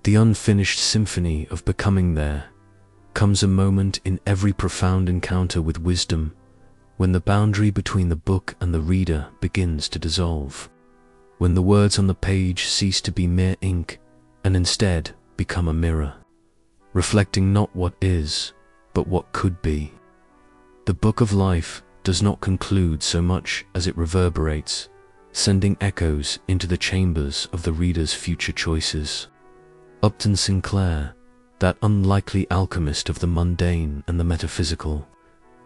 the unfinished symphony of becoming. There comes a moment in every profound encounter with wisdom when the boundary between the book and the reader begins to dissolve, when the words on the page cease to be mere ink and instead become a mirror, reflecting not what is, but what could be. The book of life does not conclude so much as it reverberates, sending echoes into the chambers of the reader's future choices. Upton Sinclair, that unlikely alchemist of the mundane and the metaphysical,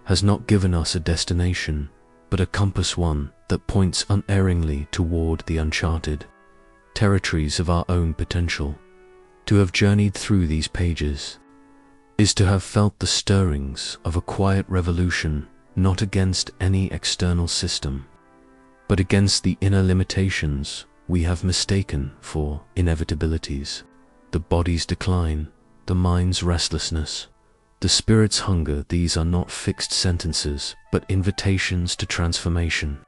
has not given us a destination, but a compass, one that points unerringly toward the uncharted territories of our own potential. To have journeyed through these pages is to have felt the stirrings of a quiet revolution, not against any external system, but against the inner limitations we have mistaken for inevitabilities. The body's decline, the mind's restlessness, the spirit's hunger, these are not fixed sentences, but invitations to transformation.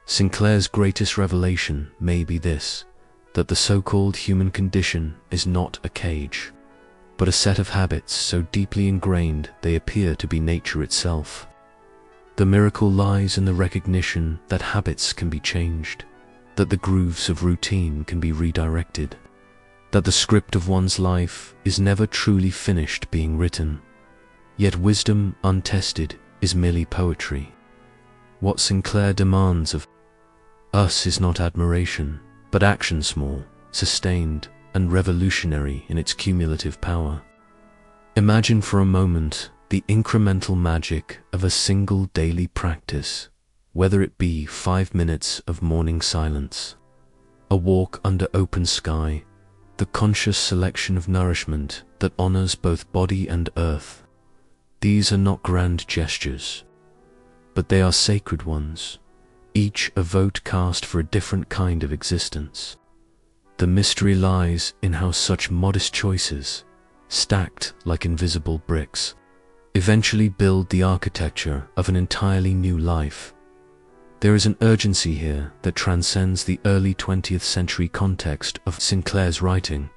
Sinclair's greatest revelation may be this, that the so-called human condition is not a cage, but a set of habits so deeply ingrained they appear to be nature itself. The miracle lies in the recognition that habits can be changed, that the grooves of routine can be redirected, that the script of one's life is never truly finished being written. Yet wisdom untested is merely poetry. What Sinclair demands of us is not admiration, but action, small, sustained, and revolutionary in its cumulative power. Imagine for a moment the incremental magic of a single daily practice, whether it be 5 minutes of morning silence, a walk under open sky, the conscious selection of nourishment that honors both body and earth. These are not grand gestures, but they are sacred ones, each a vote cast for a different kind of existence. The mystery lies in how such modest choices, stacked like invisible bricks, eventually build the architecture of an entirely new life. There is an urgency here that transcends the early 20th century context of Sinclair's writing.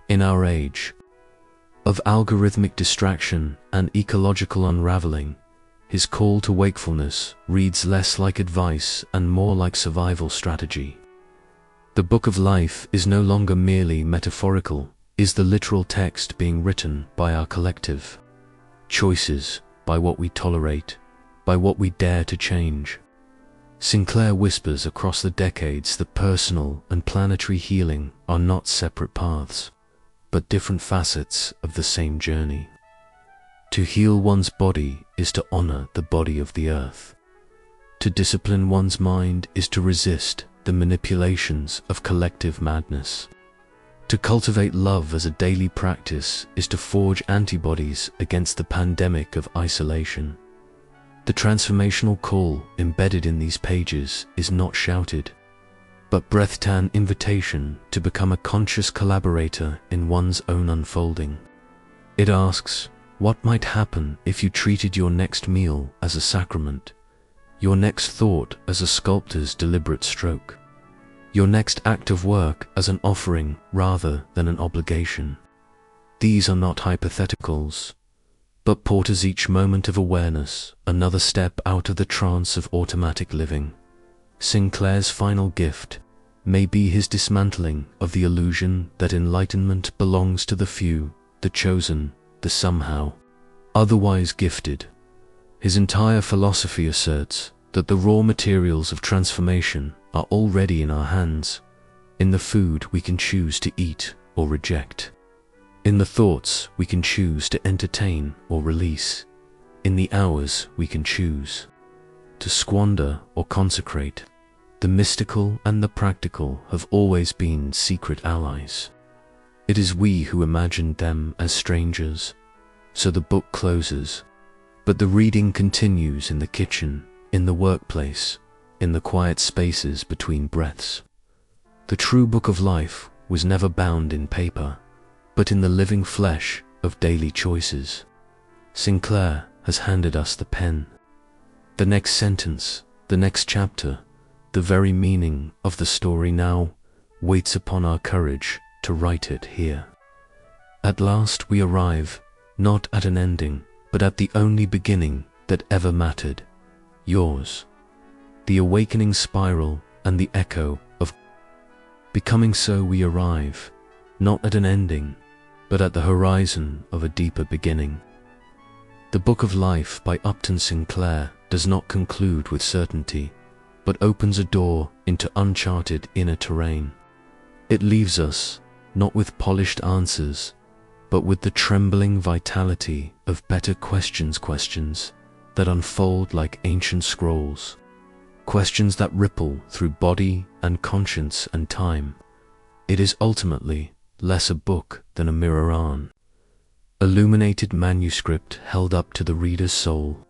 In our age of algorithmic distraction and ecological unraveling, his call to wakefulness reads less like advice and more like survival strategy. The book of life is no longer merely metaphorical, is the literal text being written by our collective choices, by what we tolerate, by what we dare to change. Sinclair whispers across the decades that personal and planetary healing are not separate paths, but different facets of the same journey. To heal one's body is to honor the body of the earth. To discipline one's mind is to resist the manipulations of collective madness. To cultivate love as a daily practice is to forge antibodies against the pandemic of isolation. The transformational call embedded in these pages is not shouted, but breath-tan invitation to become a conscious collaborator in one's own unfolding. It asks, what might happen if you treated your next meal as a sacrament, your next thought as a sculptor's deliberate stroke, your next act of work as an offering rather than an obligation? These are not hypotheticals, but porters each moment of awareness, another step out of the trance of automatic living. Sinclair's final gift may be his dismantling of the illusion that enlightenment belongs to the few, the chosen, the somehow otherwise gifted. His entire philosophy asserts that the raw materials of transformation are already in our hands, in the food we can choose to eat or reject, in the thoughts we can choose to entertain or release, in the hours we can choose to squander or consecrate. The mystical and the practical have always been secret allies. It is we who imagined them as strangers. So the book closes, but the reading continues in the kitchen, in the workplace, in the quiet spaces between breaths. The true book of life was never bound in paper, but in the living flesh of daily choices. Sinclair has handed us the pen. The next sentence, the next chapter, the very meaning of the story now waits upon our courage to write it here. At last we arrive, not at an ending, but at the only beginning that ever mattered, yours. The awakening spiral and the echo of becoming. So we arrive, not at an ending, but at the horizon of a deeper beginning. The Book of Life by Upton Sinclair does not conclude with certainty, but opens a door into uncharted inner terrain. It leaves us, not with polished answers, but with the trembling vitality of better questions that unfold like ancient scrolls, questions that ripple through body and conscience and time. It is ultimately less a book than a mirror, illuminated manuscript held up to the reader's soul,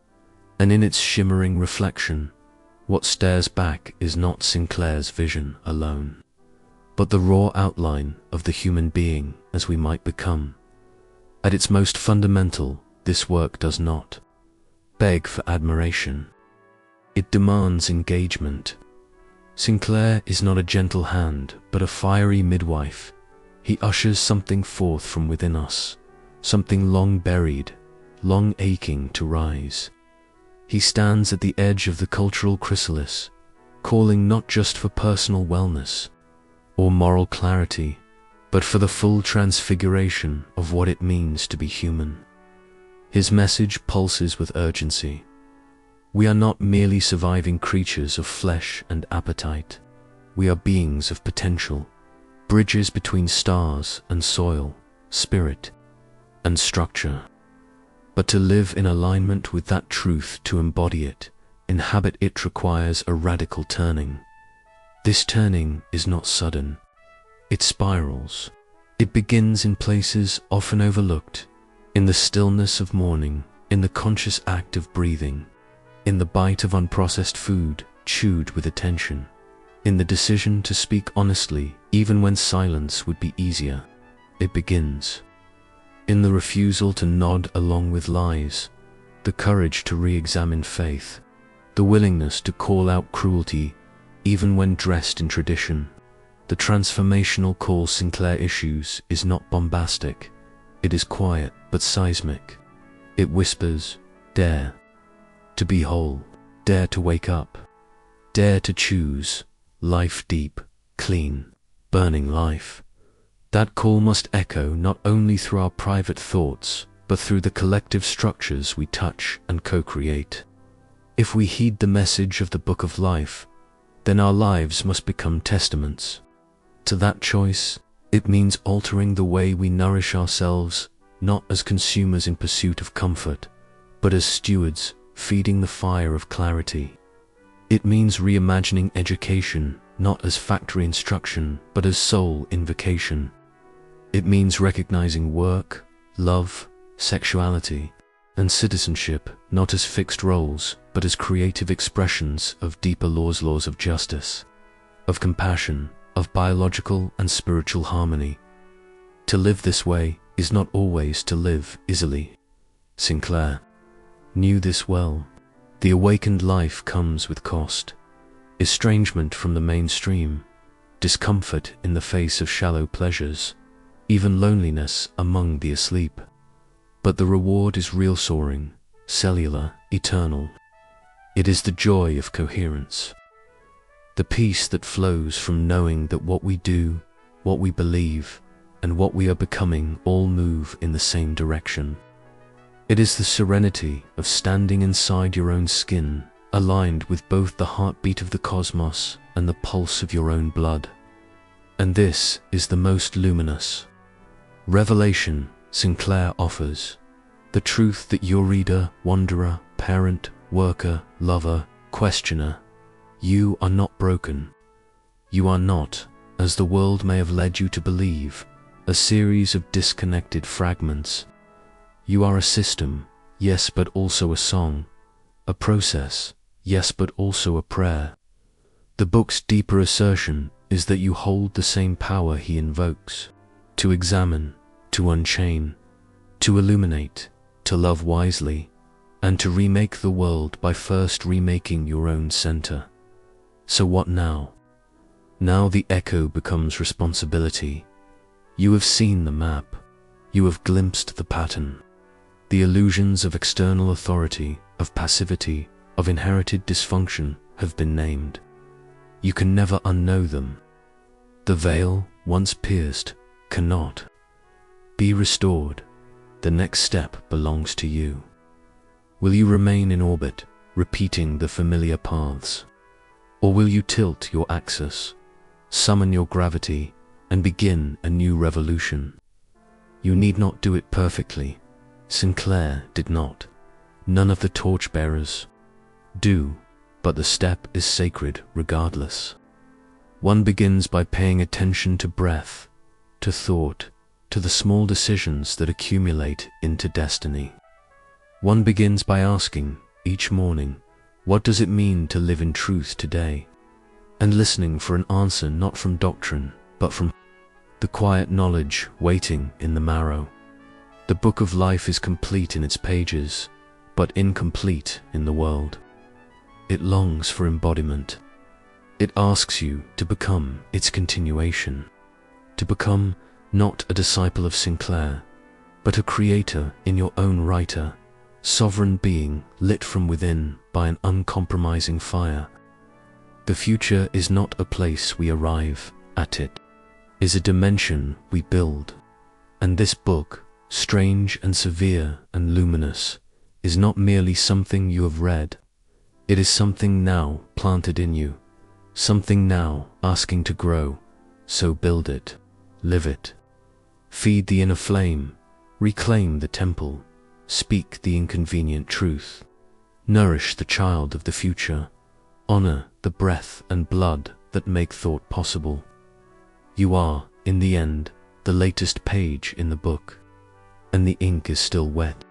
and in its shimmering reflection, what stares back is not Sinclair's vision alone, but the raw outline of the human being as we might become. At its most fundamental, this work does not beg for admiration. It demands engagement. Sinclair is not a gentle hand, but a fiery midwife. He ushers something forth from within us, something long buried, long aching to rise. He stands at the edge of the cultural chrysalis, calling not just for personal wellness or moral clarity, but for the full transfiguration of what it means to be human. His message pulses with urgency. We are not merely surviving creatures of flesh and appetite. We are beings of potential, bridges between stars and soil, spirit and structure. But to live in alignment with that truth, to embody it, inhabit it, requires a radical turning. This turning is not sudden. It spirals. It begins in places often overlooked, in the stillness of morning, in the conscious act of breathing, in the bite of unprocessed food chewed with attention, in the decision to speak honestly even when silence would be easier. It begins in the refusal to nod along with lies, the courage to re-examine faith, the willingness to call out cruelty even when dressed in tradition. The transformational call Sinclair issues is not bombastic. It is quiet but seismic. It whispers, dare to be whole, dare to wake up, dare to choose life, deep, clean, burning life. That call must echo not only through our private thoughts, but through the collective structures we touch and co-create. If we heed the message of the Book of Life, then our lives must become testaments to that choice. It means altering the way we nourish ourselves, not as consumers in pursuit of comfort, but as stewards feeding the fire of clarity. It means reimagining education, not as factory instruction, but as soul invocation. It means recognizing work, love, sexuality, and citizenship not as fixed roles, but as creative expressions of deeper laws of justice, of compassion, of biological and spiritual harmony. To live this way is not always to live easily. Sinclair knew this well. The awakened life comes with cost, estrangement from the mainstream, discomfort in the face of shallow pleasures, even loneliness among the asleep. But the reward is real, soaring, cellular, eternal. It is the joy of coherence, the peace that flows from knowing that what we do, what we believe, and what we are becoming all move in the same direction. It is the serenity of standing inside your own skin, aligned with both the heartbeat of the cosmos and the pulse of your own blood. And this is the most luminous revelation Sinclair offers, the truth that your reader, wanderer, parent, worker, lover, questioner, you are not broken. You are not, as the world may have led you to believe, a series of disconnected fragments. You are a system, yes, but also a song, a process, yes, but also a prayer. The book's deeper assertion is that you hold the same power he invokes, to examine, to unchain, to illuminate, to love wisely, and to remake the world by first remaking your own center. So what now? Now the echo becomes responsibility. You have seen the map. You have glimpsed the pattern. The illusions of external authority, of passivity, of inherited dysfunction have been named. You can never unknow them. The veil, once pierced, cannot be restored. The next step belongs to you. Will you remain in orbit, repeating the familiar paths? Or will you tilt your axis, summon your gravity, and begin a new revolution? You need not do it perfectly. Sinclair did not. None of the torchbearers do, but the step is sacred regardless. One begins by paying attention to breath, to thought, to the small decisions that accumulate into destiny. One begins by asking, each morning, what does it mean to live in truth today? And listening for an answer not from doctrine, but from the quiet knowledge waiting in the marrow. The book of life is complete in its pages, but incomplete in the world. It longs for embodiment. It asks you to become its continuation, to become not a disciple of Sinclair, but a creator in your own writer, sovereign being lit from within by an uncompromising fire. The future is not a place we arrive at, it is a dimension we build. And this book, strange and severe and luminous, is not merely something you have read. It is something now planted in you, something now asking to grow. So build it, live it. Feed the inner flame, reclaim the temple, speak the inconvenient truth. Nourish the child of the future, honor the breath and blood that make thought possible. You are, in the end, the latest page in the book, and the ink is still wet.